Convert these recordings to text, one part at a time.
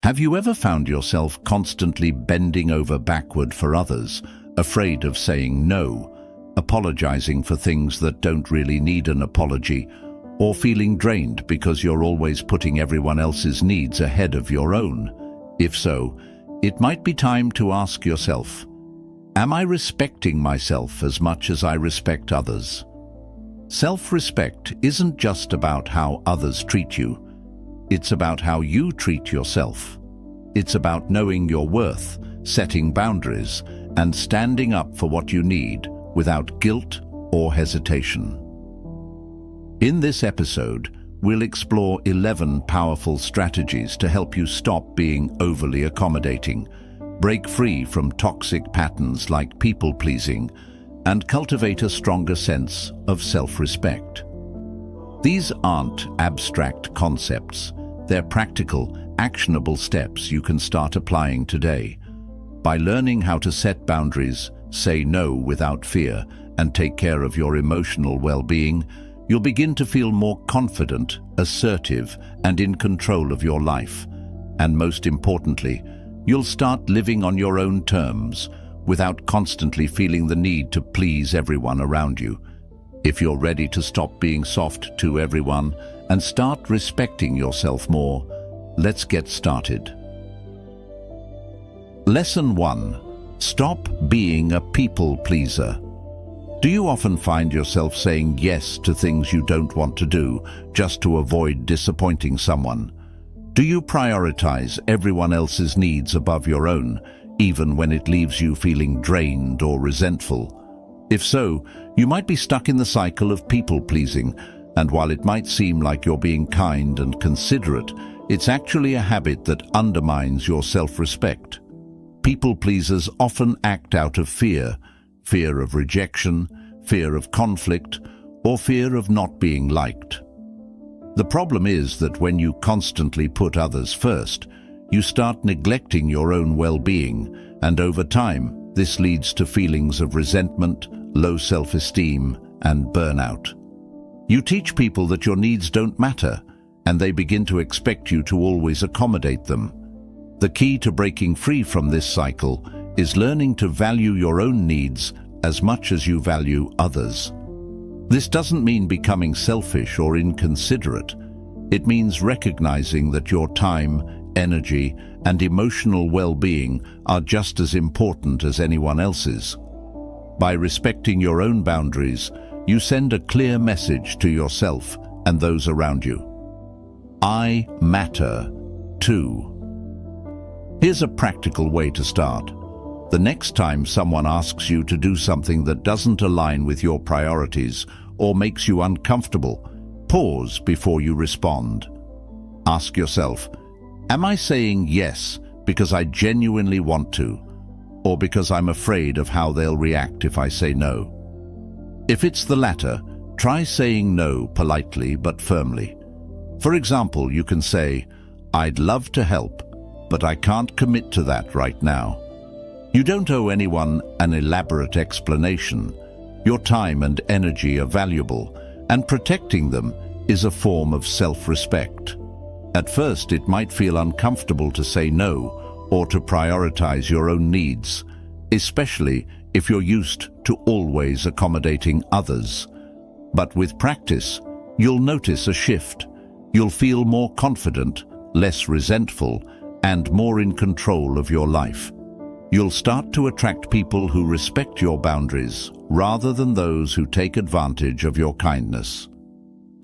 Have you ever found yourself constantly bending over backward for others, afraid of saying no, apologizing for things that don't really need an apology, or feeling drained because you're always putting everyone else's needs ahead of your own? If so, it might be time to ask yourself, am I respecting myself as much as I respect others? Self-respect isn't just about how others treat you. It's about how you treat yourself. It's about knowing your worth, setting boundaries, and standing up for what you need without guilt or hesitation. In this episode, we'll explore 11 powerful strategies to help you stop being overly accommodating, break free from toxic patterns like people-pleasing, and cultivate a stronger sense of self-respect. These aren't abstract concepts. They're practical, actionable steps you can start applying today. By learning how to set boundaries, say no without fear, and take care of your emotional well-being, you'll begin to feel more confident, assertive, and in control of your life. And most importantly, you'll start living on your own terms, without constantly feeling the need to please everyone around you. If you're ready to stop being soft to everyone and start respecting yourself more, let's get started. Lesson 1. Stop being a people pleaser. Do you often find yourself saying yes to things you don't want to do just to avoid disappointing someone? Do you prioritize everyone else's needs above your own, even when it leaves you feeling drained or resentful? If so, you might be stuck in the cycle of people-pleasing, and while it might seem like you're being kind and considerate, it's actually a habit that undermines your self-respect. People-pleasers often act out of fear of rejection, fear of conflict, or fear of not being liked. The problem is that when you constantly put others first, you start neglecting your own well-being, and over time, this leads to feelings of resentment, low self-esteem, and burnout. You teach people that your needs don't matter, and they begin to expect you to always accommodate them. The key to breaking free from this cycle is learning to value your own needs as much as you value others. This doesn't mean becoming selfish or inconsiderate. It means recognizing that your time, energy, and emotional well-being are just as important as anyone else's. By respecting your own boundaries, you send a clear message to yourself and those around you. I matter too. Here's a practical way to start. The next time someone asks you to do something that doesn't align with your priorities or makes you uncomfortable, pause before you respond. Ask yourself, am I saying yes because I genuinely want to, or because I'm afraid of how they'll react if I say no? If it's the latter, try saying no politely but firmly. For example, you can say, I'd love to help, but I can't commit to that right now. You don't owe anyone an elaborate explanation. Your time and energy are valuable, and protecting them is a form of self-respect. At first, it might feel uncomfortable to say no or to prioritize your own needs, especially if you're used to always accommodating others. But with practice, you'll notice a shift. You'll feel more confident, less resentful, and more in control of your life. You'll start to attract people who respect your boundaries rather than those who take advantage of your kindness.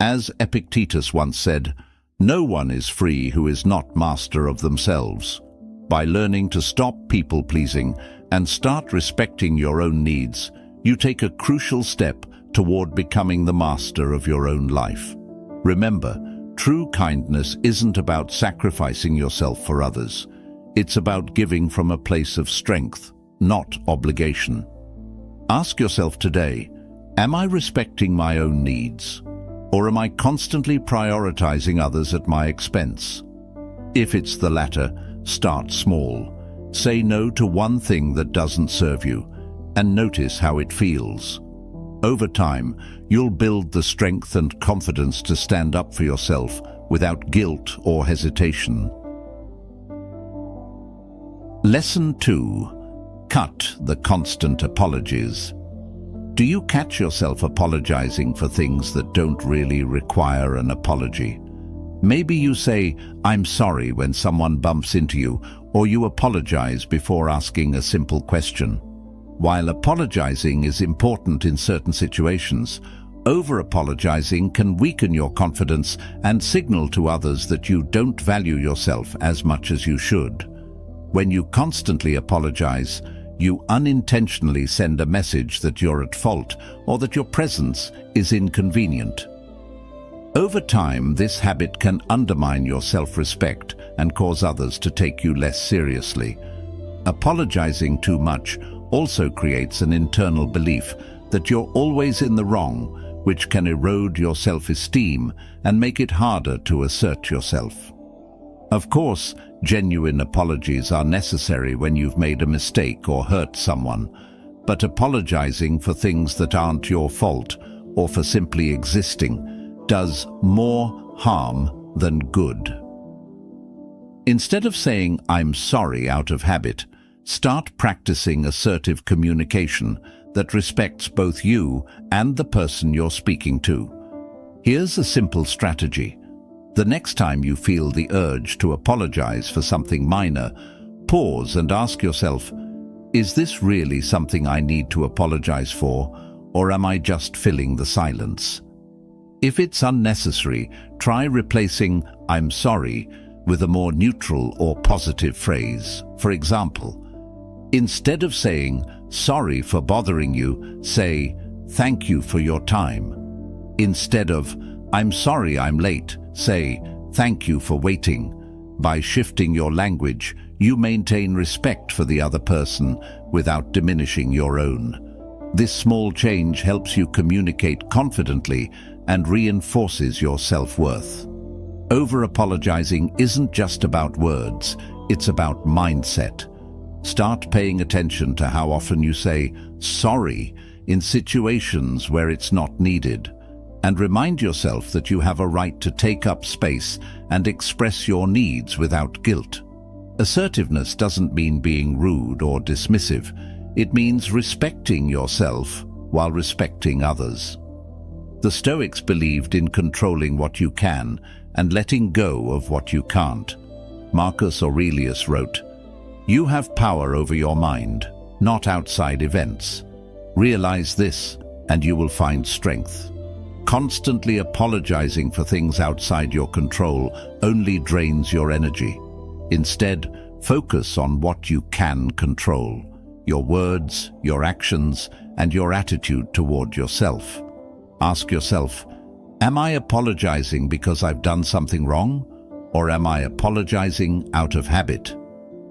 As Epictetus once said, no one is free who is not master of themselves. By learning to stop people-pleasing and start respecting your own needs, you take a crucial step toward becoming the master of your own life. Remember, true kindness isn't about sacrificing yourself for others. It's about giving from a place of strength, not obligation. Ask yourself today, am I respecting my own needs? Or am I constantly prioritizing others at my expense? If it's the latter, start small. Say no to one thing that doesn't serve you, and notice how it feels. Over time, you'll build the strength and confidence to stand up for yourself without guilt or hesitation. Lesson 2. Cut the constant apologies. Do you catch yourself apologizing for things that don't really require an apology? Maybe you say, "I'm sorry," when someone bumps into you, or you apologize before asking a simple question. While apologizing is important in certain situations, over-apologizing can weaken your confidence and signal to others that you don't value yourself as much as you should. When you constantly apologize, you unintentionally send a message that you're at fault or that your presence is inconvenient. Over time, this habit can undermine your self-respect and cause others to take you less seriously. Apologizing too much also creates an internal belief that you're always in the wrong, which can erode your self-esteem and make it harder to assert yourself. Of course, genuine apologies are necessary when you've made a mistake or hurt someone, but apologizing for things that aren't your fault or for simply existing does more harm than good. Instead of saying "I'm sorry" out of habit, start practicing assertive communication that respects both you and the person you're speaking to. Here's a simple strategy. The next time you feel the urge to apologize for something minor, pause and ask yourself, "Is this really something I need to apologize for, or am I just filling the silence?" If it's unnecessary, try replacing "I'm sorry" with a more neutral or positive phrase. For example, instead of saying "Sorry for bothering you," say "Thank you for your time." Instead of "I'm sorry I'm late," say "Thank you for waiting." By shifting your language, you maintain respect for the other person without diminishing your own. This small change helps you communicate confidently and reinforces your self-worth. Over-apologizing isn't just about words, it's about mindset. Start paying attention to how often you say "sorry" in situations where it's not needed, and remind yourself that you have a right to take up space and express your needs without guilt. Assertiveness doesn't mean being rude or dismissive. It means respecting yourself while respecting others. The Stoics believed in controlling what you can and letting go of what you can't. Marcus Aurelius wrote, "You have power over your mind, not outside events. Realize this, and you will find strength." Constantly apologizing for things outside your control only drains your energy. Instead, focus on what you can control: your words, your actions, and your attitude toward yourself. Ask yourself, am I apologizing because I've done something wrong, or am I apologizing out of habit?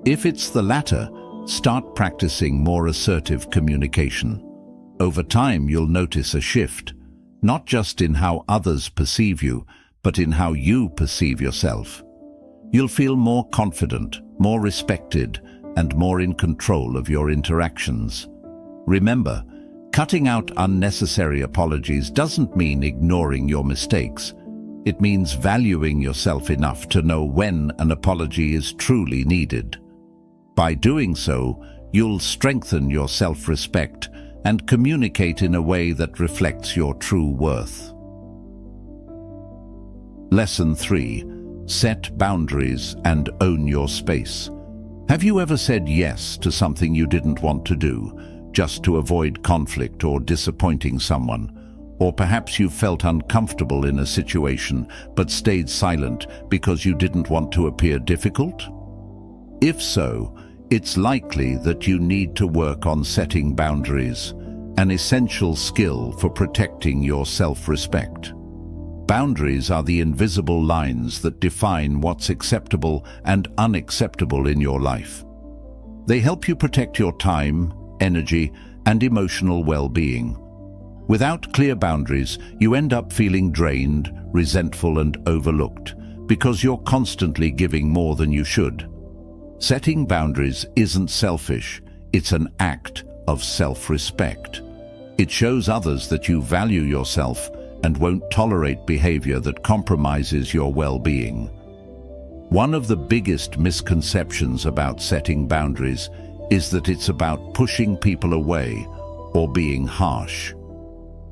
If it's the latter, start practicing more assertive communication. Over time, you'll notice a shift, not just in how others perceive you, but in how you perceive yourself. You'll feel more confident, more respected, and more in control of your interactions. Remember, cutting out unnecessary apologies doesn't mean ignoring your mistakes. It means valuing yourself enough to know when an apology is truly needed. By doing so, you'll strengthen your self-respect and communicate in a way that reflects your true worth. Lesson 3. Set boundaries and own your space. Have you ever said yes to something you didn't want to do, just to avoid conflict or disappointing someone? Or perhaps you felt uncomfortable in a situation but stayed silent because you didn't want to appear difficult? If so, it's likely that you need to work on setting boundaries, an essential skill for protecting your self-respect. Boundaries are the invisible lines that define what's acceptable and unacceptable in your life. They help you protect your time, energy, and emotional well-being. Without clear boundaries, you end up feeling drained, resentful, and overlooked because you're constantly giving more than you should. Setting boundaries isn't selfish, it's an act of self-respect. It shows others that you value yourself and won't tolerate behavior that compromises your well-being. One of the biggest misconceptions about setting boundaries is that it's about pushing people away or being harsh.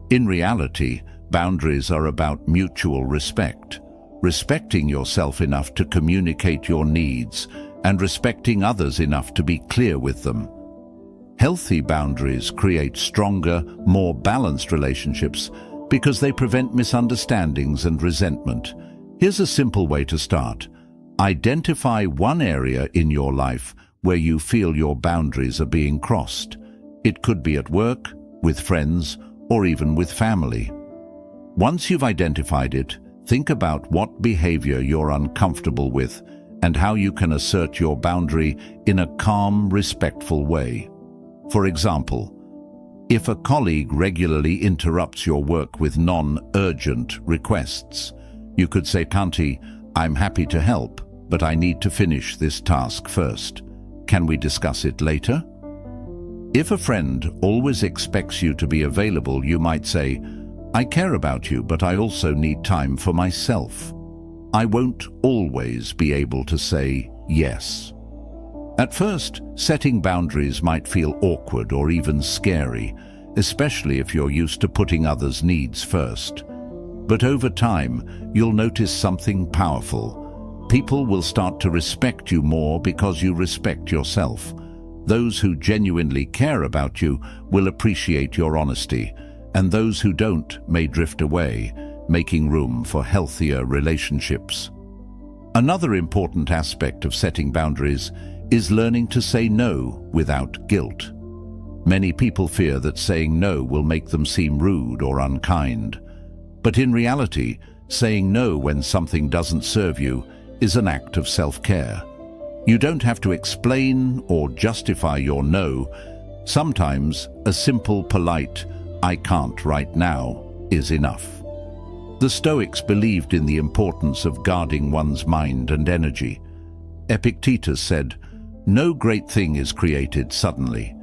In reality, boundaries are about mutual respect, respecting yourself enough to communicate your needs and respecting others enough to be clear with them. Healthy boundaries create stronger, more balanced relationships because they prevent misunderstandings and resentment. Here's a simple way to start. Identify one area in your life where you feel your boundaries are being crossed. It could be at work, with friends, or even with family. Once you've identified it, think about what behavior you're uncomfortable with and how you can assert your boundary in a calm, respectful way. For example, if a colleague regularly interrupts your work with non-urgent requests, you could say, "Kanti, I'm happy to help, but I need to finish this task first. Can we discuss it later?" If a friend always expects you to be available, you might say, "I care about you, but I also need time for myself. I won't always be able to say yes." At first, setting boundaries might feel awkward or even scary, especially if you're used to putting others' needs first. But over time, you'll notice something powerful. People will start to respect you more because you respect yourself. Those who genuinely care about you will appreciate your honesty, and those who don't may drift away, making room for healthier relationships. Another important aspect of setting boundaries is learning to say no without guilt. Many people fear that saying no will make them seem rude or unkind. But in reality, saying no when something doesn't serve you is an act of self-care. You don't have to explain or justify your no. Sometimes a simple, polite, "I can't right now," is enough. The Stoics believed in the importance of guarding one's mind and energy. Epictetus said, "No great thing is created suddenly.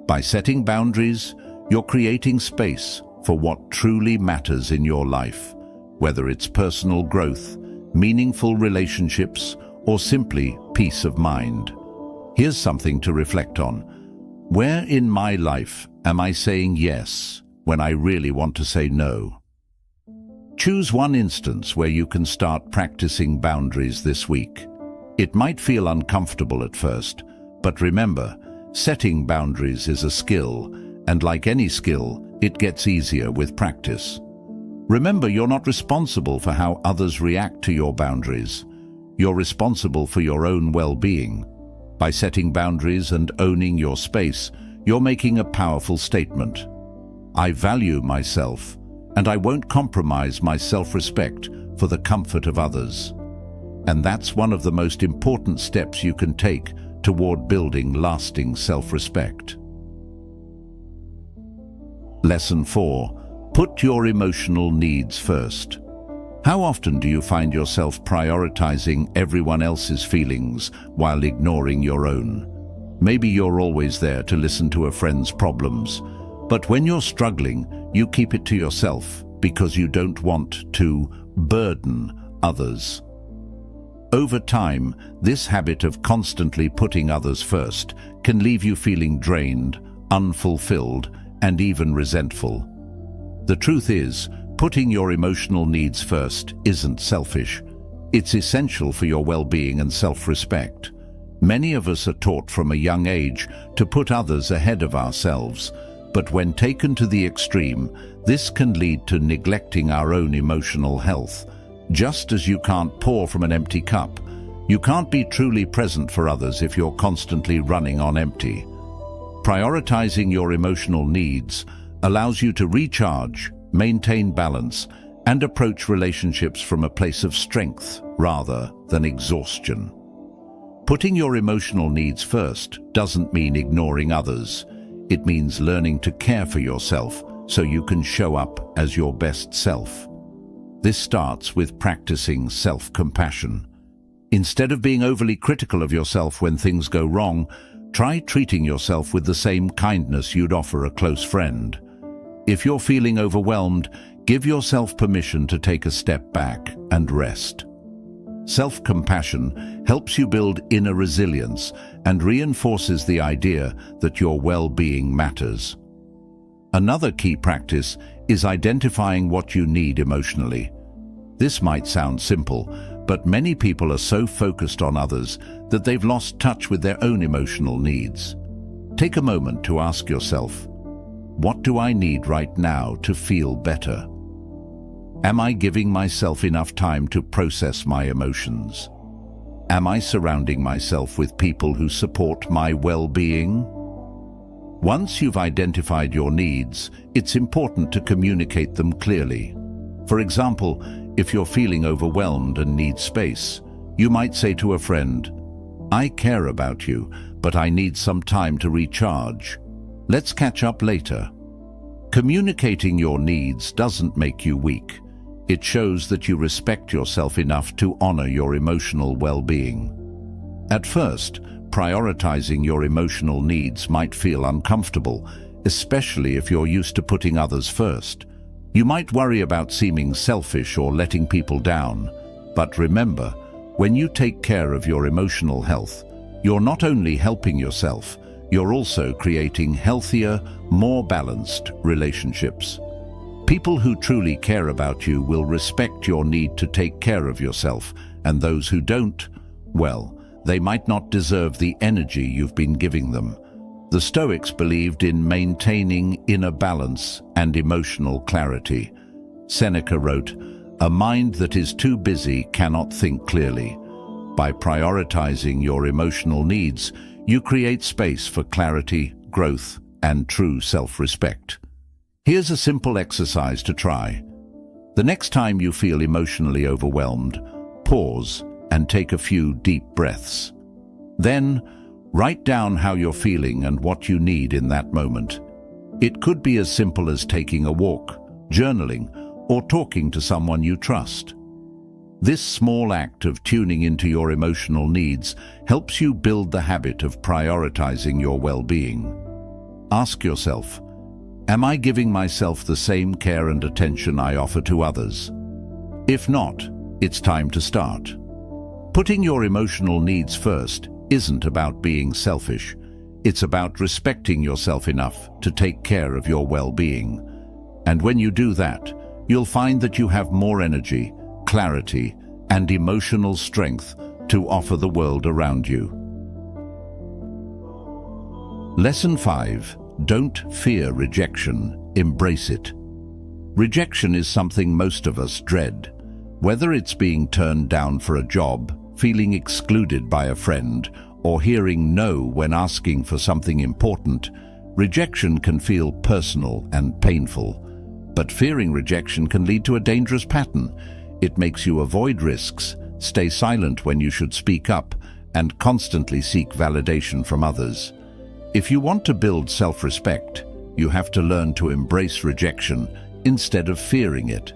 By setting boundaries, you're creating space for what truly matters in your life, whether it's personal growth, meaningful relationships, or simply peace of mind." Here's something to reflect on. Where in my life am I saying yes when I really want to say no? Choose one instance where you can start practicing boundaries this week. It might feel uncomfortable at first, but remember, setting boundaries is a skill, and like any skill, it gets easier with practice. Remember, you're not responsible for how others react to your boundaries. You're responsible for your own well-being. By setting boundaries and owning your space, you're making a powerful statement. I value myself, and I won't compromise my self-respect for the comfort of others. And that's one of the most important steps you can take toward building lasting self-respect. Lesson 4. Put your emotional needs first. How often do you find yourself prioritizing everyone else's feelings while ignoring your own? Maybe you're always there to listen to a friend's problems, but when you're struggling, you keep it to yourself because you don't want to burden others. Over time, this habit of constantly putting others first can leave you feeling drained, unfulfilled, and even resentful. The truth is, putting your emotional needs first isn't selfish. It's essential for your well-being and self-respect. Many of us are taught from a young age to put others ahead of ourselves, but when taken to the extreme, this can lead to neglecting our own emotional health. Just as you can't pour from an empty cup, you can't be truly present for others if you're constantly running on empty. Prioritizing your emotional needs allows you to recharge, maintain balance, and approach relationships from a place of strength rather than exhaustion. Putting your emotional needs first doesn't mean ignoring others. It means learning to care for yourself so you can show up as your best self. This starts with practicing self-compassion. Instead of being overly critical of yourself when things go wrong, try treating yourself with the same kindness you'd offer a close friend. If you're feeling overwhelmed, give yourself permission to take a step back and rest. Self-compassion helps you build inner resilience and reinforces the idea that your well-being matters. Another key practice is identifying what you need emotionally. This might sound simple, but many people are so focused on others that they've lost touch with their own emotional needs. Take a moment to ask yourself, what do I need right now to feel better? Am I giving myself enough time to process my emotions? Am I surrounding myself with people who support my well-being? Once you've identified your needs, it's important to communicate them clearly. For example, if you're feeling overwhelmed and need space, you might say to a friend, "I care about you, but I need some time to recharge. Let's catch up later." Communicating your needs doesn't make you weak. It shows that you respect yourself enough to honor your emotional well-being. At first, prioritizing your emotional needs might feel uncomfortable, especially if you're used to putting others first. You might worry about seeming selfish or letting people down. But remember, when you take care of your emotional health, you're not only helping yourself, you're also creating healthier, more balanced relationships. People who truly care about you will respect your need to take care of yourself, and those who don't, well, they might not deserve the energy you've been giving them. The Stoics believed in maintaining inner balance and emotional clarity. Seneca wrote, "A mind that is too busy cannot think clearly." By prioritizing your emotional needs, you create space for clarity, growth, and true self-respect. Here's a simple exercise to try. The next time you feel emotionally overwhelmed, pause and take a few deep breaths. Then, write down how you're feeling and what you need in that moment. It could be as simple as taking a walk, journaling, or talking to someone you trust. This small act of tuning into your emotional needs helps you build the habit of prioritizing your well-being. Ask yourself, am I giving myself the same care and attention I offer to others? If not, it's time to start. Putting your emotional needs first isn't about being selfish. It's about respecting yourself enough to take care of your well-being. And when you do that, you'll find that you have more energy, clarity, and emotional strength to offer the world around you. Lesson 5. Don't fear rejection, embrace it. Rejection is something most of us dread. Whether it's being turned down for a job, feeling excluded by a friend, or hearing no when asking for something important, rejection can feel personal and painful. But fearing rejection can lead to a dangerous pattern. It makes you avoid risks, stay silent when you should speak up, and constantly seek validation from others. If you want to build self-respect, you have to learn to embrace rejection instead of fearing it.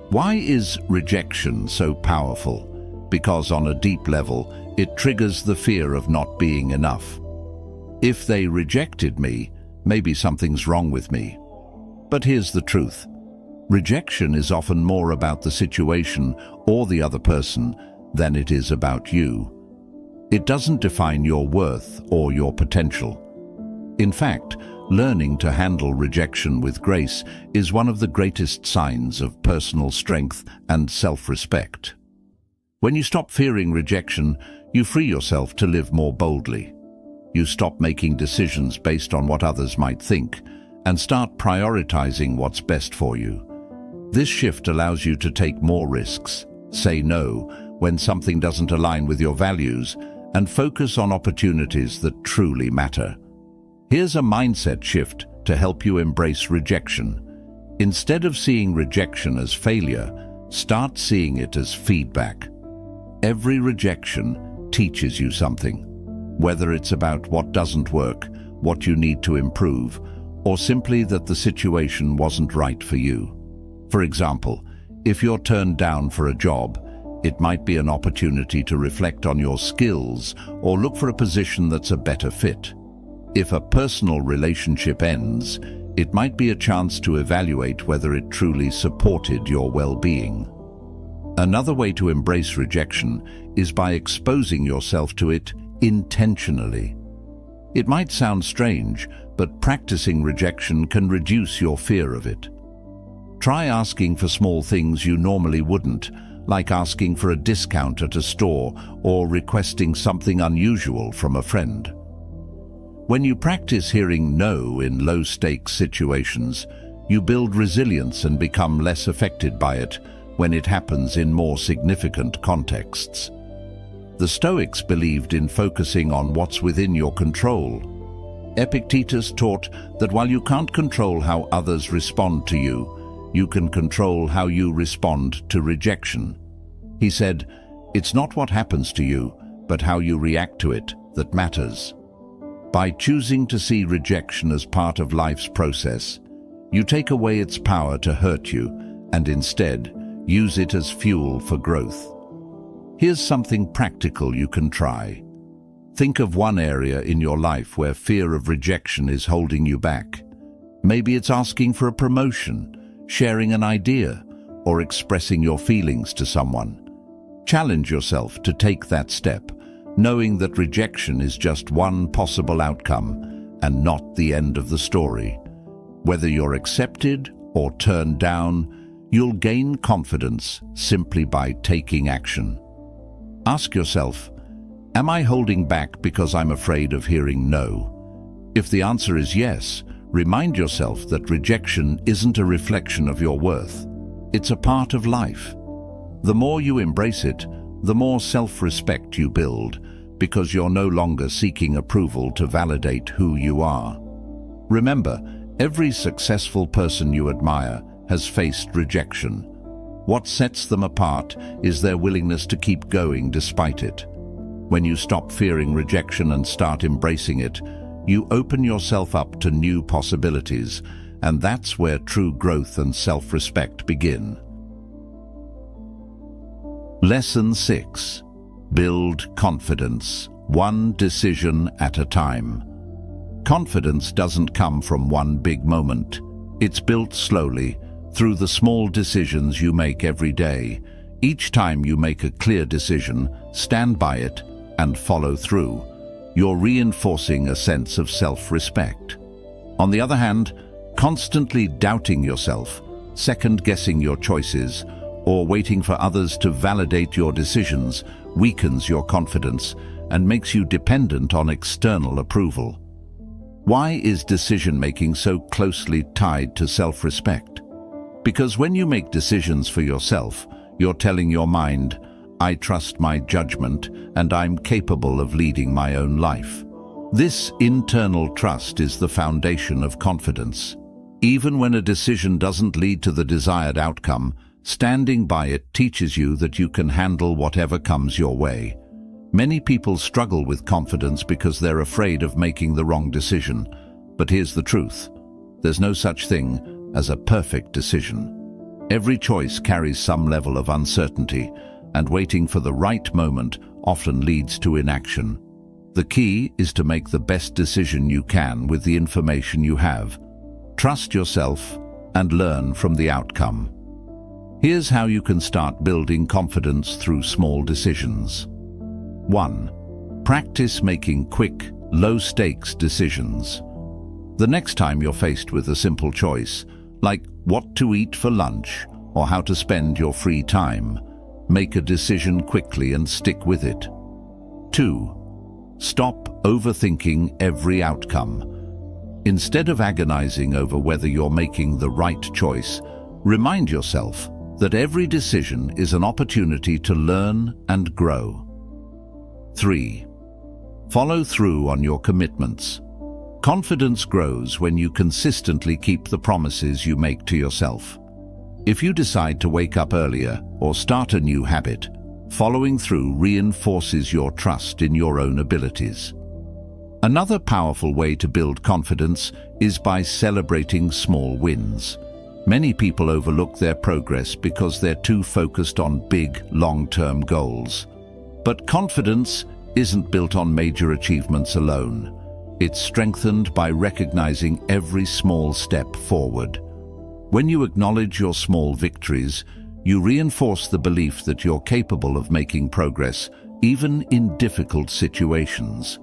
Why is rejection so powerful? Because on a deep level, it triggers the fear of not being enough. If they rejected me, maybe something's wrong with me. But here's the truth. Rejection is often more about the situation or the other person than it is about you. It doesn't define your worth or your potential. In fact, learning to handle rejection with grace is one of the greatest signs of personal strength and self-respect. When you stop fearing rejection, you free yourself to live more boldly. You stop making decisions based on what others might think and start prioritizing what's best for you. This shift allows you to take more risks, say no when something doesn't align with your values, and focus on opportunities that truly matter. Here's a mindset shift to help you embrace rejection. Instead of seeing rejection as failure, start seeing it as feedback. Every rejection teaches you something, whether it's about what doesn't work, what you need to improve, or simply that the situation wasn't right for you. For example, if you're turned down for a job, it might be an opportunity to reflect on your skills or look for a position that's a better fit. If a personal relationship ends, it might be a chance to evaluate whether it truly supported your well-being. Another way to embrace rejection is by exposing yourself to it intentionally. It might sound strange, but practicing rejection can reduce your fear of it. Try asking for small things you normally wouldn't, like asking for a discount at a store or requesting something unusual from a friend. When you practice hearing no in low-stakes situations, you build resilience and become less affected by it when it happens in more significant contexts. The Stoics believed in focusing on what's within your control. Epictetus taught that while you can't control how others respond to you, you can control how you respond to rejection. He said, "It's not what happens to you, but how you react to it that matters." By choosing to see rejection as part of life's process, you take away its power to hurt you and instead use it as fuel for growth. Here's something practical you can try. Think of one area in your life where fear of rejection is holding you back. Maybe it's asking for a promotion, sharing an idea, or expressing your feelings to someone. Challenge yourself to take that step, knowing that rejection is just one possible outcome and not the end of the story. Whether you're accepted or turned down, you'll gain confidence simply by taking action. Ask yourself, am I holding back because I'm afraid of hearing no? If the answer is yes, remind yourself that rejection isn't a reflection of your worth. It's a part of life. The more you embrace it, the more self-respect you build, because you're no longer seeking approval to validate who you are. Remember, every successful person you admire has faced rejection. What sets them apart is their willingness to keep going despite it. When you stop fearing rejection and start embracing it, you open yourself up to new possibilities, and that's where true growth and self-respect begin. Lesson 6. Build confidence, one decision at a time. Confidence doesn't come from one big moment. It's built slowly, through the small decisions you make every day. Each time you make a clear decision, stand by it, and follow through, you're reinforcing a sense of self-respect. On the other hand, constantly doubting yourself, second-guessing your choices, or waiting for others to validate your decisions weakens your confidence and makes you dependent on external approval. Why is decision-making so closely tied to self-respect? Because when you make decisions for yourself, you're telling your mind, I trust my judgment and I'm capable of leading my own life. This internal trust is the foundation of confidence. Even when a decision doesn't lead to the desired outcome, standing by it teaches you that you can handle whatever comes your way. Many people struggle with confidence because they're afraid of making the wrong decision. But here's the truth. There's no such thing as a perfect decision. Every choice carries some level of uncertainty, and waiting for the right moment often leads to inaction. The key is to make the best decision you can with the information you have. Trust yourself and learn from the outcome. Here's how you can start building confidence through small decisions. 1. Practice making quick, low-stakes decisions. The next time you're faced with a simple choice, like what to eat for lunch or how to spend your free time, make a decision quickly and stick with it. 2. Stop overthinking every outcome. Instead of agonizing over whether you're making the right choice, remind yourself that every decision is an opportunity to learn and grow. 3. Follow through on your commitments. Confidence grows when you consistently keep the promises you make to yourself. If you decide to wake up earlier or start a new habit, following through reinforces your trust in your own abilities. Another powerful way to build confidence is by celebrating small wins. Many people overlook their progress because they're too focused on big, long-term goals. But confidence isn't built on major achievements alone. It's strengthened by recognizing every small step forward. When you acknowledge your small victories, You reinforce the belief that you're capable of making progress, even in difficult situations.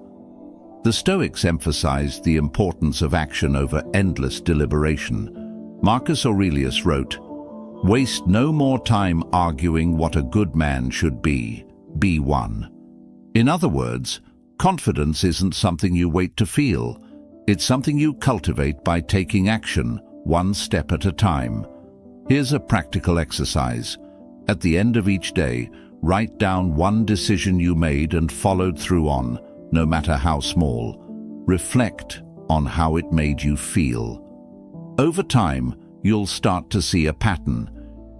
The Stoics emphasized the importance of action over endless deliberation. Marcus Aurelius wrote, "Waste no more time arguing what a good man should be. Be one." In other words, confidence isn't something you wait to feel. It's something you cultivate by taking action, one step at a time. Here's a practical exercise. At the end of each day, write down one decision you made and followed through on, no matter how small. Reflect on how it made you feel. Over time, you'll start to see a pattern.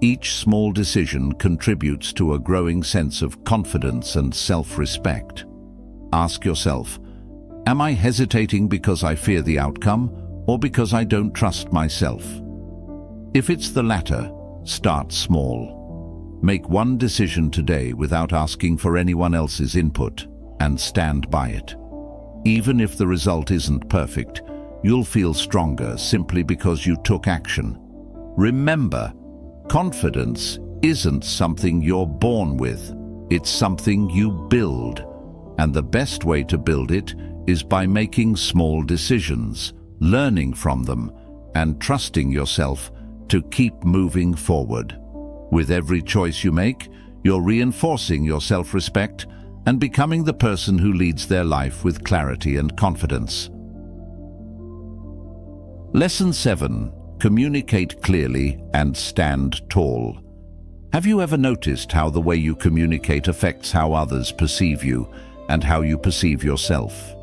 Each small decision contributes to a growing sense of confidence and self-respect. Ask yourself, am I hesitating because I fear the outcome or because I don't trust myself? If it's the latter, start small. Make one decision today without asking for anyone else's input and stand by it. Even if the result isn't perfect, you'll feel stronger simply because you took action. Remember, confidence isn't something you're born with. It's something you build. And the best way to build it is by making small decisions, learning from them, and trusting yourself to keep moving forward. With every choice you make, you're reinforcing your self-respect and becoming the person who leads their life with clarity and confidence. Lesson 7. Communicate clearly and stand tall. Have you ever noticed how the way you communicate affects how others perceive you and how you perceive yourself?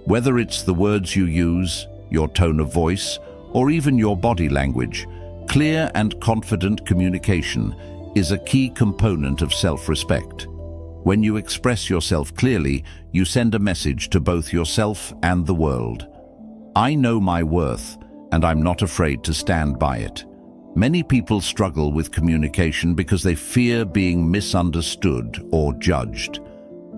Whether it's the words you use, your tone of voice, or even your body language, clear and confident communication is a key component of self-respect. When you express yourself clearly, you send a message to both yourself and the world. I know my worth, and I'm not afraid to stand by it. Many people struggle with communication because they fear being misunderstood or judged.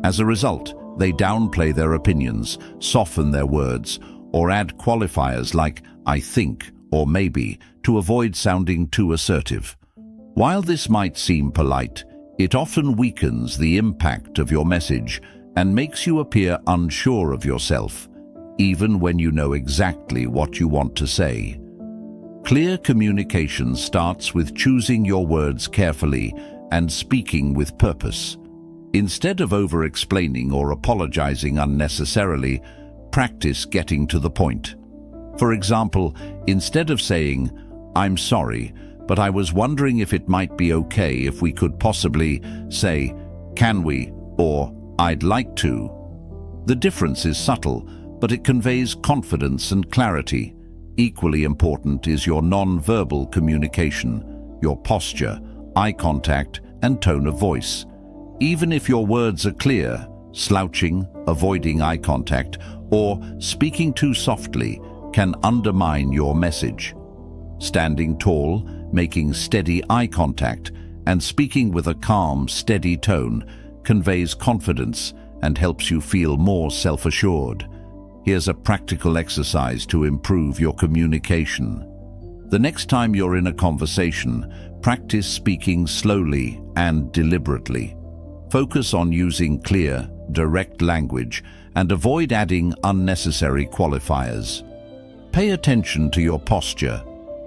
As a result, they downplay their opinions, soften their words, or add qualifiers like "I think" or "maybe" to avoid sounding too assertive. While this might seem polite, it often weakens the impact of your message and makes you appear unsure of yourself, even when you know exactly what you want to say. Clear communication starts with choosing your words carefully and speaking with purpose. Instead of over-explaining or apologizing unnecessarily, practice getting to the point. For example, instead of saying, "I'm sorry, but I was wondering if it might be okay if we could possibly," say, "Can we?" or "I'd like to." The difference is subtle, but it conveys confidence and clarity. Equally important is your non-verbal communication, your posture, eye contact, and tone of voice. Even if your words are clear, slouching, avoiding eye contact, or speaking too softly can undermine your message. Standing tall, making steady eye contact, and speaking with a calm, steady tone conveys confidence and helps you feel more self-assured. Here's a practical exercise to improve your communication. The next time you're in a conversation, practice speaking slowly and deliberately. Focus on using clear, direct language and avoid adding unnecessary qualifiers. Pay attention to your posture.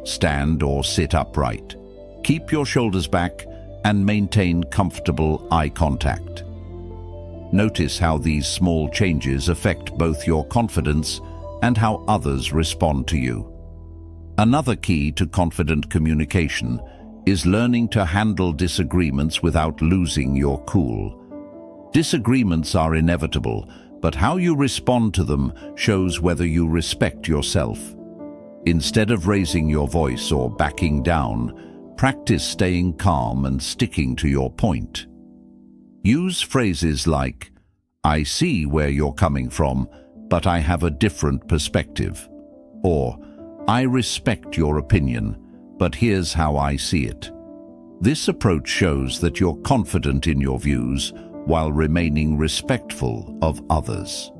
Stand or sit upright. Keep your shoulders back and maintain comfortable eye contact. Notice how these small changes affect both your confidence and how others respond to you. Another key to confident communication is learning to handle disagreements without losing your cool. Disagreements are inevitable, but how you respond to them shows whether you respect yourself. Instead of raising your voice or backing down, practice staying calm and sticking to your point. Use phrases like, "I see where you're coming from, but I have a different perspective," or "I respect your opinion, but here's how I see it." This approach shows that you're confident in your views while remaining respectful of others.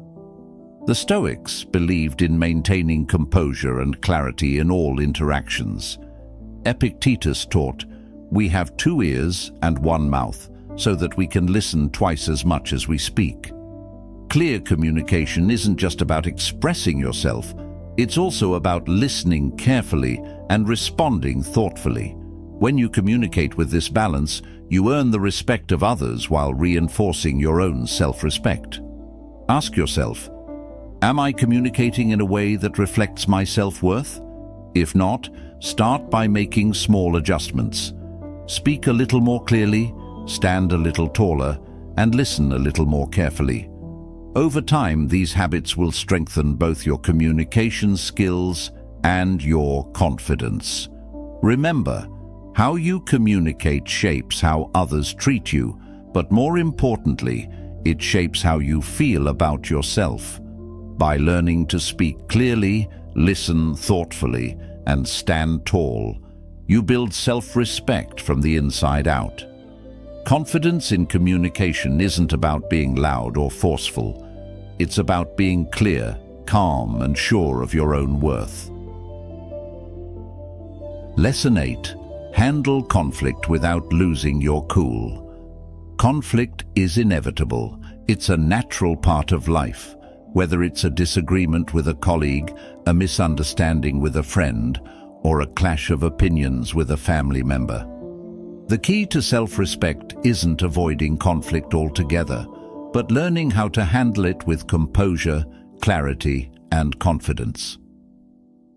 The Stoics believed in maintaining composure and clarity in all interactions. Epictetus taught, We have 2 ears and 1 mouth, so that we can listen twice as much as we speak. Clear communication isn't just about expressing yourself, it's also about listening carefully and responding thoughtfully. When you communicate with this balance, you earn the respect of others while reinforcing your own self-respect. Ask yourself, am I communicating in a way that reflects my self-worth? If not, start by making small adjustments. Speak a little more clearly, stand a little taller, and listen a little more carefully. Over time, these habits will strengthen both your communication skills and your confidence. Remember, how you communicate shapes how others treat you, but more importantly, it shapes how you feel about yourself. By learning to speak clearly, listen thoughtfully, and stand tall, you build self-respect from the inside out. Confidence in communication isn't about being loud or forceful. It's about being clear, calm, and sure of your own worth. Lesson 8. Handle conflict without losing your cool. Conflict is inevitable. It's a natural part of life, whether it's a disagreement with a colleague, a misunderstanding with a friend, or a clash of opinions with a family member. The key to self-respect isn't avoiding conflict altogether, but learning how to handle it with composure, clarity, and confidence.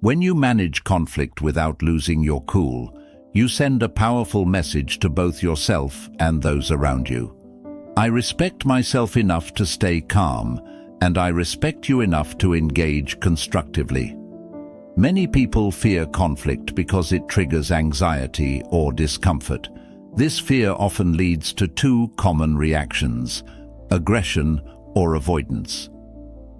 When you manage conflict without losing your cool, you send a powerful message to both yourself and those around you. I respect myself enough to stay calm, and I respect you enough to engage constructively. Many people fear conflict because it triggers anxiety or discomfort. This fear often leads to 2 common reactions: aggression or avoidance.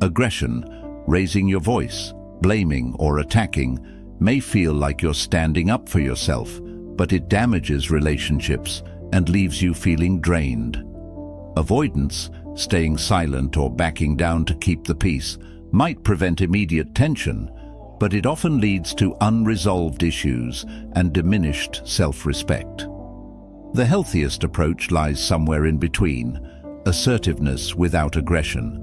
Aggression, raising your voice, blaming or attacking, may feel like you're standing up for yourself, but it damages relationships and leaves you feeling drained. Avoidance, staying silent or backing down to keep the peace, might prevent immediate tension, but it often leads to unresolved issues and diminished self-respect. The healthiest approach lies somewhere in between: assertiveness without aggression.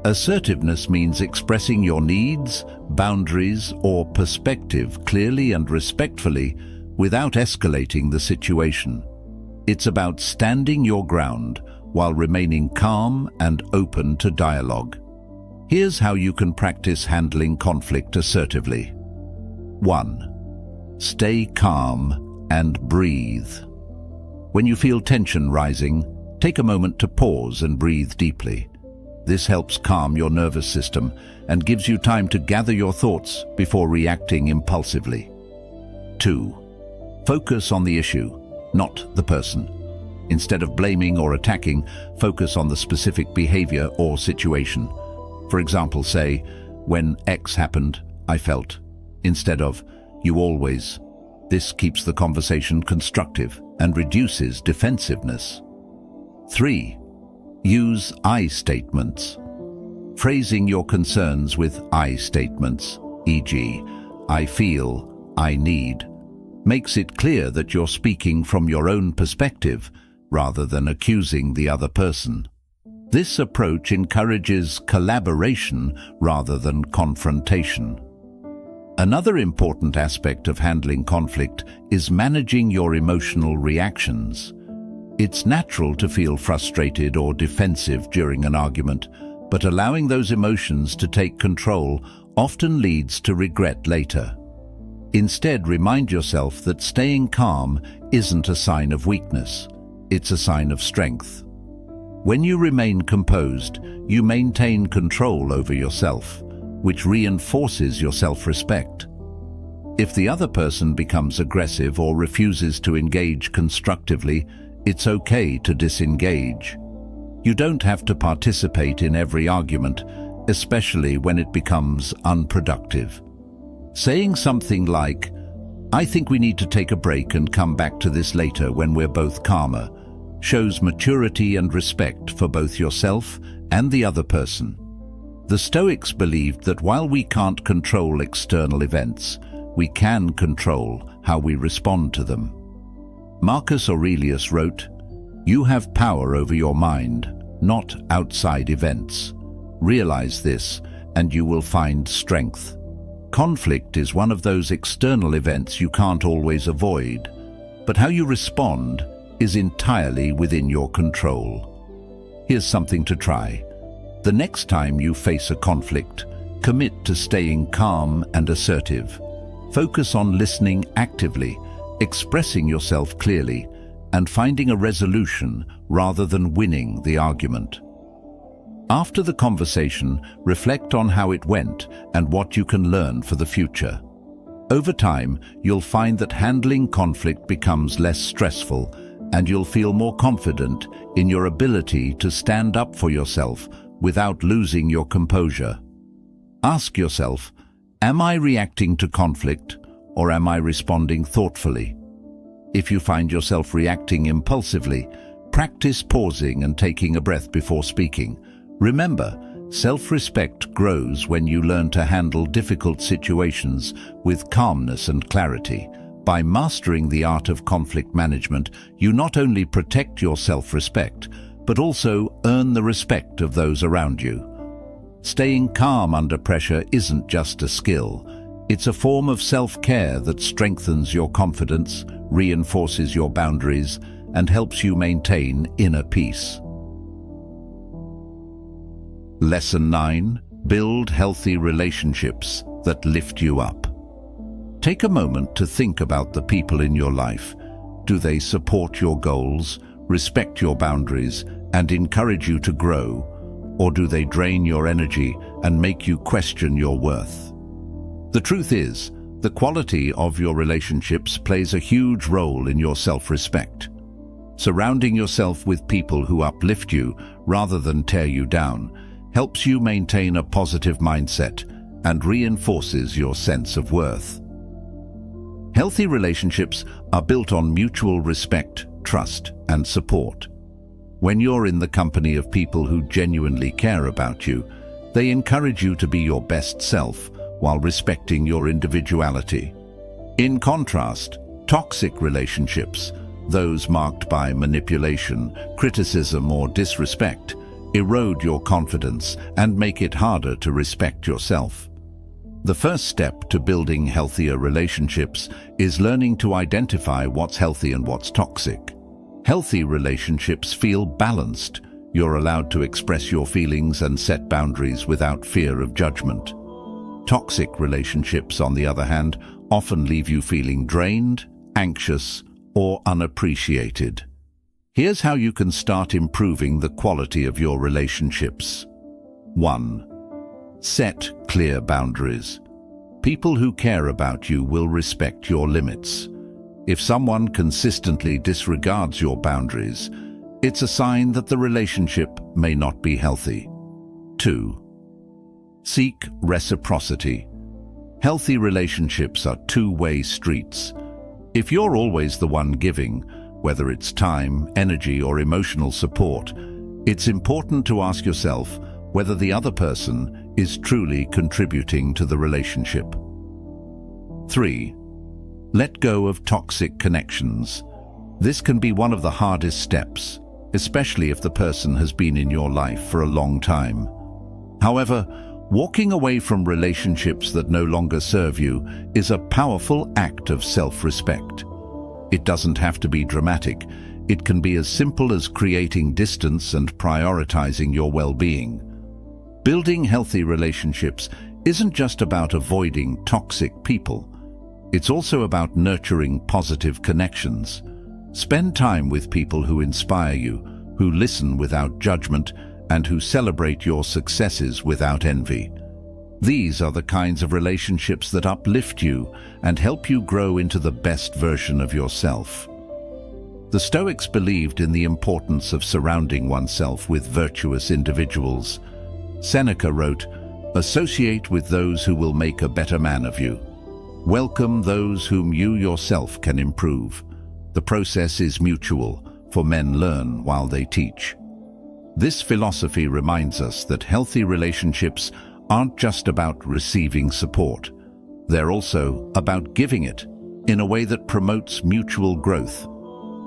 Assertiveness means expressing your needs, boundaries, or perspective clearly and respectfully without escalating the situation. It's about standing your ground while remaining calm and open to dialogue. Here's how you can practice handling conflict assertively. 1. Stay calm and breathe. When you feel tension rising, take a moment to pause and breathe deeply. This helps calm your nervous system and gives you time to gather your thoughts before reacting impulsively. 2. Focus on the issue, not the person. Instead of blaming or attacking, focus on the specific behavior or situation. For example, say, "When X happened, I felt," instead of "you always." This keeps the conversation constructive and reduces defensiveness. 3. Use I statements. Phrasing your concerns with I statements, e.g., "I feel," "I need," makes it clear that you're speaking from your own perspective rather than accusing the other person. This approach encourages collaboration rather than confrontation. Another important aspect of handling conflict is managing your emotional reactions. It's natural to feel frustrated or defensive during an argument, but allowing those emotions to take control often leads to regret later. Instead, remind yourself that staying calm isn't a sign of weakness, it's a sign of strength. When you remain composed, you maintain control over yourself, which reinforces your self-respect. If the other person becomes aggressive or refuses to engage constructively, it's okay to disengage. You don't have to participate in every argument, especially when it becomes unproductive. Saying something like, "I think we need to take a break and come back to this later when we're both calmer," shows maturity and respect for both yourself and the other person. The Stoics believed that while we can't control external events, we can control how we respond to them. Marcus Aurelius wrote, "You have power over your mind, not outside events. Realize this, and you will find strength." Conflict is one of those external events you can't always avoid, but how you respond is entirely within your control. Here's something to try. The next time you face a conflict, commit to staying calm and assertive. Focus on listening actively, expressing yourself clearly, and finding a resolution rather than winning the argument. After the conversation, reflect on how it went and what you can learn for the future. Over time, you'll find that handling conflict becomes less stressful, and you'll feel more confident in your ability to stand up for yourself without losing your composure. Ask yourself, am I reacting to conflict or am I responding thoughtfully? If you find yourself reacting impulsively, practice pausing and taking a breath before speaking. Remember, self-respect grows when you learn to handle difficult situations with calmness and clarity. By mastering the art of conflict management, you not only protect your self-respect, but also earn the respect of those around you. Staying calm under pressure isn't just a skill. It's a form of self-care that strengthens your confidence, reinforces your boundaries, and helps you maintain inner peace. Lesson 9. Build healthy relationships that lift you up. Take a moment to think about the people in your life. Do they support your goals, respect your boundaries, and encourage you to grow? Or do they drain your energy and make you question your worth? The truth is, the quality of your relationships plays a huge role in your self-respect. Surrounding yourself with people who uplift you rather than tear you down helps you maintain a positive mindset and reinforces your sense of worth. Healthy relationships are built on mutual respect, trust, and support. When you're in the company of people who genuinely care about you, they encourage you to be your best self while respecting your individuality. In contrast, toxic relationships, those marked by manipulation, criticism, or disrespect, erode your confidence and make it harder to respect yourself. The first step to building healthier relationships is learning to identify what's healthy and what's toxic. Healthy relationships feel balanced. You're allowed to express your feelings and set boundaries without fear of judgment. Toxic relationships, on the other hand, often leave you feeling drained, anxious, or unappreciated. Here's how you can start improving the quality of your relationships. 1. Set clear boundaries. People who care about you will respect your limits. If someone consistently disregards your boundaries, it's a sign that the relationship may not be healthy. 2. Seek reciprocity. Healthy relationships are two-way streets. If you're always the one giving, whether it's time, energy, or emotional support, it's important to ask yourself whether the other person is truly contributing to the relationship. 3. Let go of toxic connections. This can be one of the hardest steps, especially if the person has been in your life for a long time. However, walking away from relationships that no longer serve you is a powerful act of self-respect. It doesn't have to be dramatic. It can be as simple as creating distance and prioritizing your well-being. Building healthy relationships isn't just about avoiding toxic people. It's also about nurturing positive connections. Spend time with people who inspire you, who listen without judgment, and who celebrate your successes without envy. These are the kinds of relationships that uplift you and help you grow into the best version of yourself. The Stoics believed in the importance of surrounding oneself with virtuous individuals. Seneca wrote, "Associate with those who will make a better man of you. Welcome those whom you yourself can improve. The process is mutual, for men learn while they teach." This philosophy reminds us that healthy relationships aren't just about receiving support. They're also about giving it in a way that promotes mutual growth.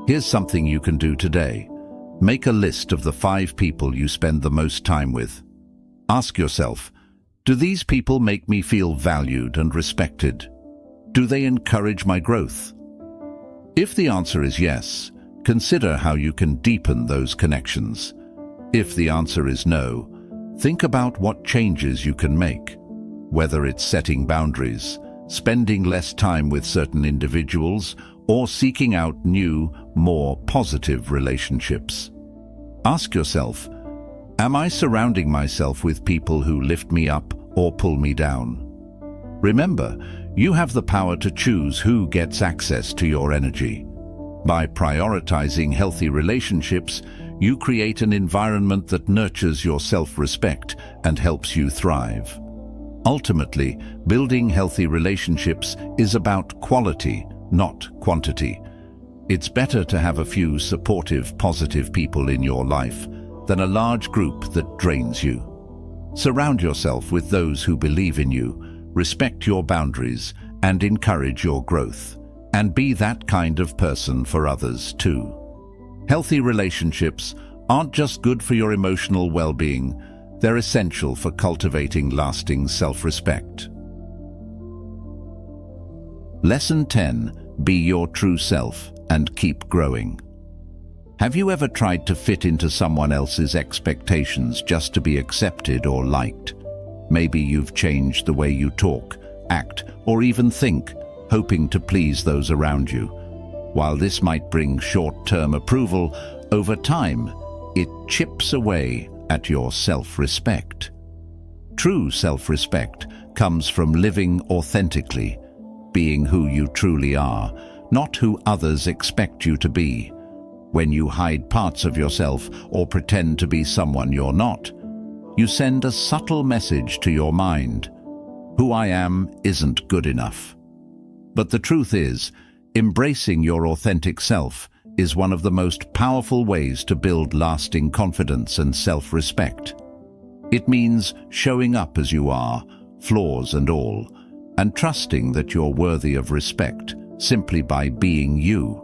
Here's something you can do today. Make a list of the 5 people you spend the most time with. Ask yourself, do these people make me feel valued and respected? Do they encourage my growth? If the answer is yes, consider how you can deepen those connections. If the answer is no, think about what changes you can make, whether it's setting boundaries, spending less time with certain individuals, or seeking out new, more positive relationships. Ask yourself, am I surrounding myself with people who lift me up or pull me down? Remember, you have the power to choose who gets access to your energy. By prioritizing healthy relationships, you create an environment that nurtures your self-respect and helps you thrive. Ultimately, building healthy relationships is about quality, not quantity. It's better to have a few supportive, positive people in your life than a large group that drains you. Surround yourself with those who believe in you, respect your boundaries, and encourage your growth. And be that kind of person for others too. Healthy relationships aren't just good for your emotional well-being, they're essential for cultivating lasting self-respect. Lesson 10. Be your true self and keep growing. Have you ever tried to fit into someone else's expectations just to be accepted or liked? Maybe you've changed the way you talk, act, or even think, hoping to please those around you. While this might bring short-term approval, over time, it chips away at your self-respect. True self-respect comes from living authentically, being who you truly are, not who others expect you to be. When you hide parts of yourself or pretend to be someone you're not, you send a subtle message to your mind. Who I am isn't good enough. But the truth is, embracing your authentic self is one of the most powerful ways to build lasting confidence and self-respect. It means showing up as you are, flaws and all, and trusting that you're worthy of respect simply by being you.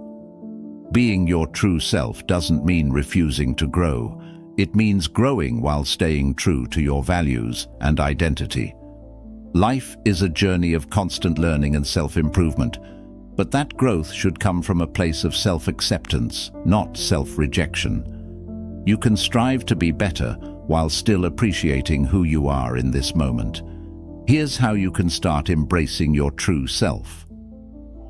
Being your true self doesn't mean refusing to grow. It means growing while staying true to your values and identity. Life is a journey of constant learning and self-improvement, but that growth should come from a place of self-acceptance, not self-rejection. You can strive to be better while still appreciating who you are in this moment. Here's how you can start embracing your true self.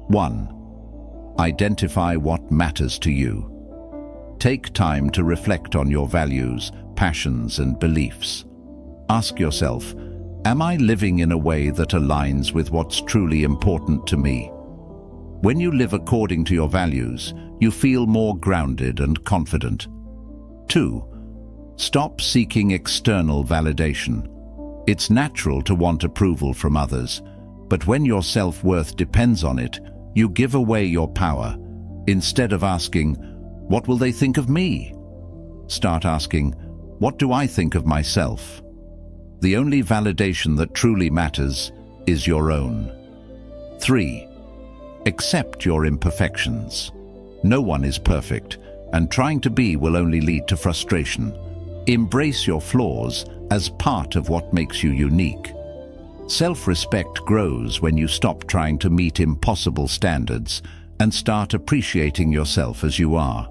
1. Identify what matters to you. Take time to reflect on your values, passions, and beliefs. Ask yourself, am I living in a way that aligns with what's truly important to me? When you live according to your values, you feel more grounded and confident. 2. Stop seeking external validation. It's natural to want approval from others, but when your self-worth depends on it, you give away your power. Instead of asking, what will they think of me? Start asking, what do I think of myself? The only validation that truly matters is your own. 3. Accept your imperfections. No one is perfect, and trying to be will only lead to frustration. Embrace your flaws as part of what makes you unique. Self-respect grows when you stop trying to meet impossible standards and start appreciating yourself as you are.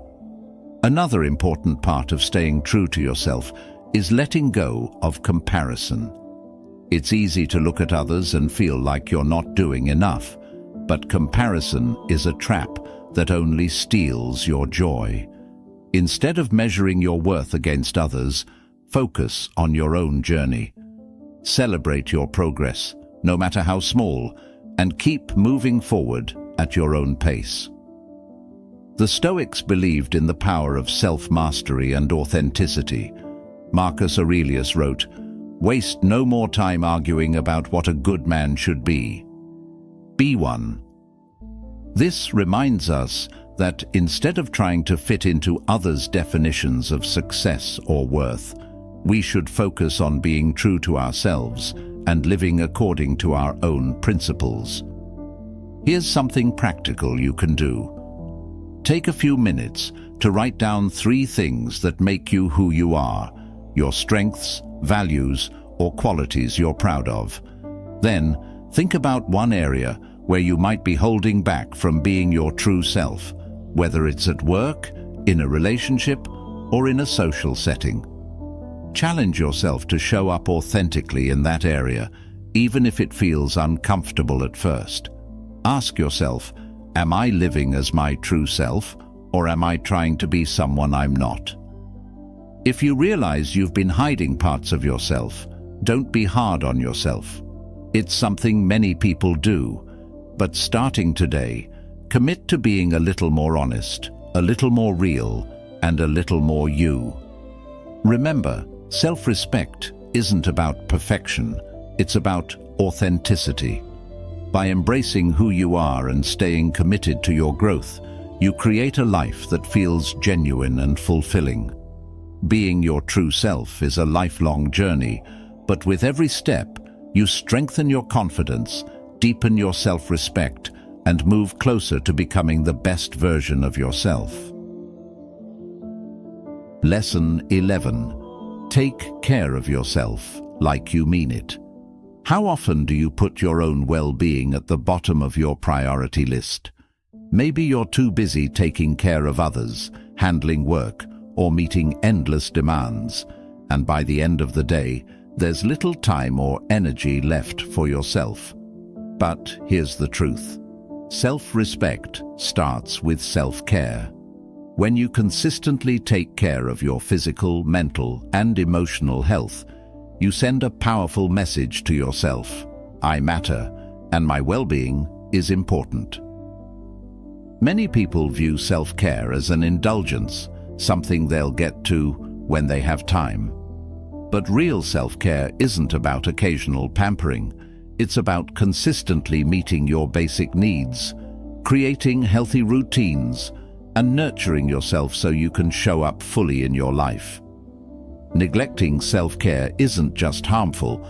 Another important part of staying true to yourself is letting go of comparison. It's easy to look at others and feel like you're not doing enough, but comparison is a trap that only steals your joy. Instead of measuring your worth against others, focus on your own journey. Celebrate your progress, no matter how small, and keep moving forward at your own pace. The Stoics believed in the power of self-mastery and authenticity. Marcus Aurelius wrote, "Waste no more time arguing about what a good man should be. Be one." This reminds us that instead of trying to fit into others' definitions of success or worth, we should focus on being true to ourselves and living according to our own principles. Here's something practical you can do. Take a few minutes to write down 3 things that make you who you are, your strengths, values, or qualities you're proud of. Then, think about one area where you might be holding back from being your true self, whether it's at work, in a relationship, or in a social setting. Challenge yourself to show up authentically in that area, even if it feels uncomfortable at first. Ask yourself, am I living as my true self, or am I trying to be someone I'm not? If you realize you've been hiding parts of yourself, don't be hard on yourself. It's something many people do, but starting today, commit to being a little more honest, a little more real, and a little more you. Remember, self-respect isn't about perfection, it's about authenticity. By embracing who you are and staying committed to your growth, you create a life that feels genuine and fulfilling. Being your true self is a lifelong journey, but with every step, you strengthen your confidence, deepen your self-respect, and move closer to becoming the best version of yourself. Lesson 11. Take care of yourself like you mean it. How often do you put your own well-being at the bottom of your priority list? Maybe you're too busy taking care of others, handling work, or meeting endless demands, and by the end of the day, there's little time or energy left for yourself. But here's the truth. Self-respect starts with self-care. When you consistently take care of your physical, mental, and emotional health, you send a powerful message to yourself. I matter, and my well-being is important. Many people view self-care as an indulgence, something they'll get to when they have time. But real self-care isn't about occasional pampering. It's about consistently meeting your basic needs, creating healthy routines, and nurturing yourself so you can show up fully in your life. Neglecting self-care isn't just harmful,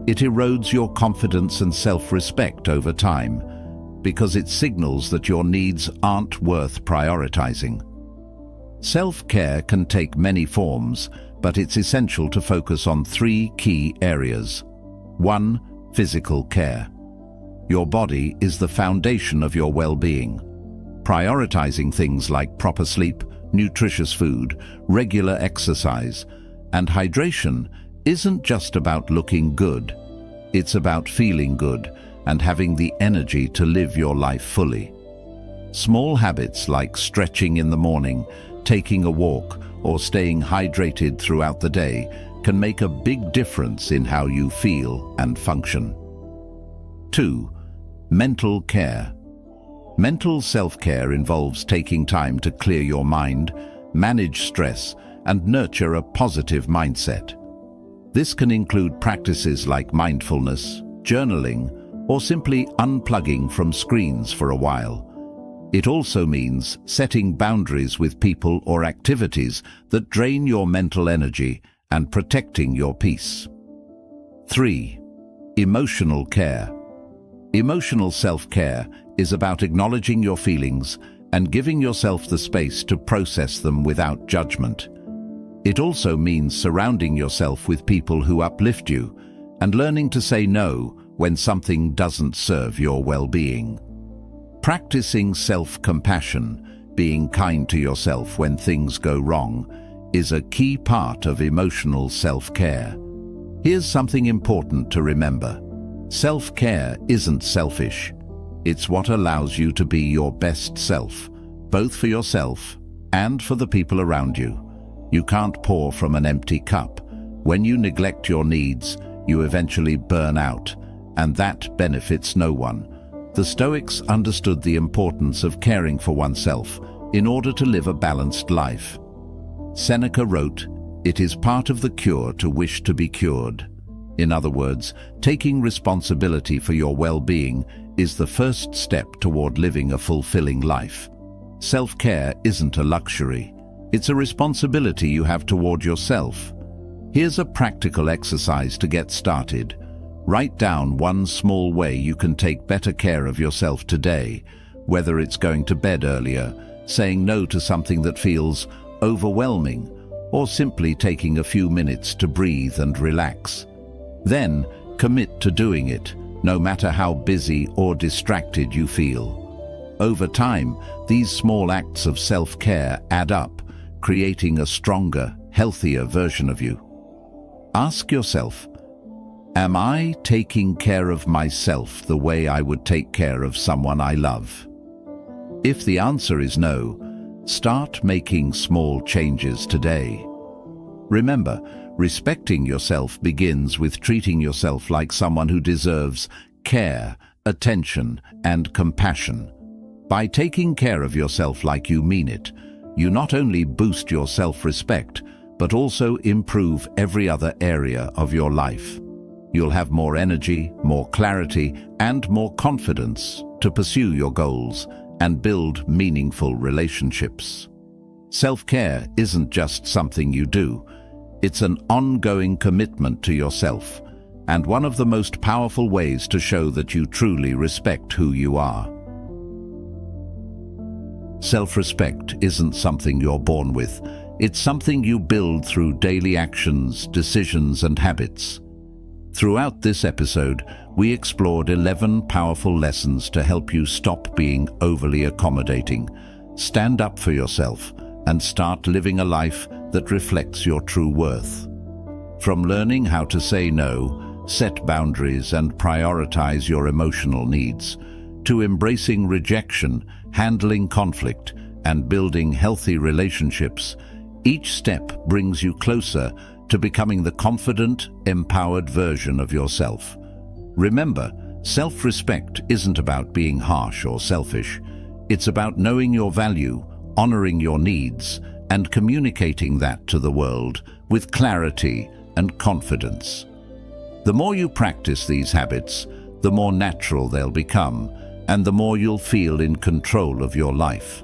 it erodes your confidence and self-respect over time, because it signals that your needs aren't worth prioritizing. Self-care can take many forms, but it's essential to focus on 3 key areas. 1. Physical care. Your body is the foundation of your well-being. Prioritizing things like proper sleep, nutritious food, regular exercise, and hydration isn't just about looking good. It's about feeling good and having the energy to live your life fully. Small habits like stretching in the morning, taking a walk, or staying hydrated throughout the day can make a big difference in how you feel and function. 2. Mental care. Mental self-care involves taking time to clear your mind, manage stress, and nurture a positive mindset. This can include practices like mindfulness, journaling, or simply unplugging from screens for a while. It also means setting boundaries with people or activities that drain your mental energy and protecting your peace. 3. Emotional care. Emotional self-care is about acknowledging your feelings and giving yourself the space to process them without judgment. It also means surrounding yourself with people who uplift you and learning to say no when something doesn't serve your well-being. Practicing self-compassion, being kind to yourself when things go wrong, is a key part of emotional self-care. Here's something important to remember. Self-care isn't selfish. It's what allows you to be your best self, both for yourself and for the people around you. You can't pour from an empty cup. When you neglect your needs, you eventually burn out, and that benefits no one. The Stoics understood the importance of caring for oneself in order to live a balanced life. Seneca wrote, "It is part of the cure to wish to be cured." In other words, taking responsibility for your well-being is the first step toward living a fulfilling life. Self-care isn't a luxury. It's a responsibility you have toward yourself. Here's a practical exercise to get started. Write down one small way you can take better care of yourself today, whether it's going to bed earlier, saying no to something that feels overwhelming, or simply taking a few minutes to breathe and relax. Then, commit to doing it, no matter how busy or distracted you feel. Over time, these small acts of self-care add up, creating a stronger, healthier version of you. Ask yourself, am I taking care of myself the way I would take care of someone I love? If the answer is no, start making small changes today. Remember, respecting yourself begins with treating yourself like someone who deserves care, attention, and compassion. By taking care of yourself like you mean it, you not only boost your self-respect, but also improve every other area of your life. You'll have more energy, more clarity, and more confidence to pursue your goals and build meaningful relationships. Self-care isn't just something you do. It's an ongoing commitment to yourself, and one of the most powerful ways to show that you truly respect who you are. Self-respect isn't something you're born with. It's something you build through daily actions, decisions, and habits. Throughout this episode, we explored 11 powerful lessons to help you stop being overly accommodating, stand up for yourself, and start living a life that reflects your true worth. From learning how to say no, set boundaries, and prioritize your emotional needs, to embracing rejection, handling conflict, and building healthy relationships, each step brings you closer to becoming the confident, empowered version of yourself. Remember, self-respect isn't about being harsh or selfish. It's about knowing your value, honoring your needs, and communicating that to the world with clarity and confidence. The more you practice these habits, the more natural they'll become, and the more you'll feel in control of your life.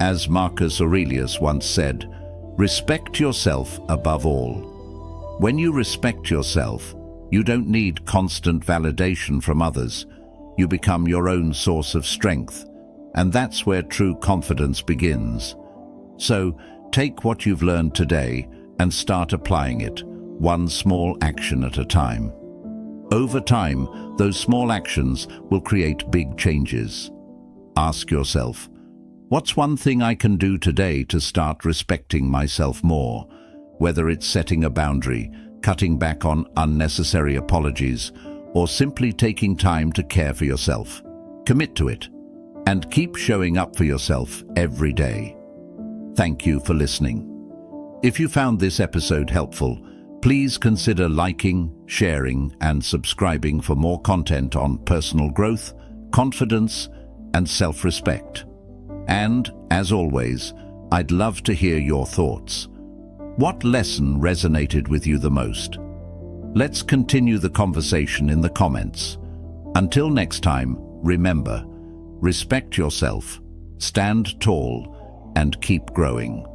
As Marcus Aurelius once said, respect yourself above all. When you respect yourself, you don't need constant validation from others. You become your own source of strength, and that's where true confidence begins. So, take what you've learned today and start applying it, one small action at a time. Over time, those small actions will create big changes. Ask yourself, what's one thing I can do today to start respecting myself more? Whether it's setting a boundary, cutting back on unnecessary apologies, or simply taking time to care for yourself. Commit to it, and keep showing up for yourself every day. Thank you for listening. If you found this episode helpful, please consider liking, sharing, and subscribing for more content on personal growth, confidence, and self-respect. And, as always, I'd love to hear your thoughts. What lesson resonated with you the most? Let's continue the conversation in the comments. Until next time, remember, respect yourself, stand tall, and keep growing.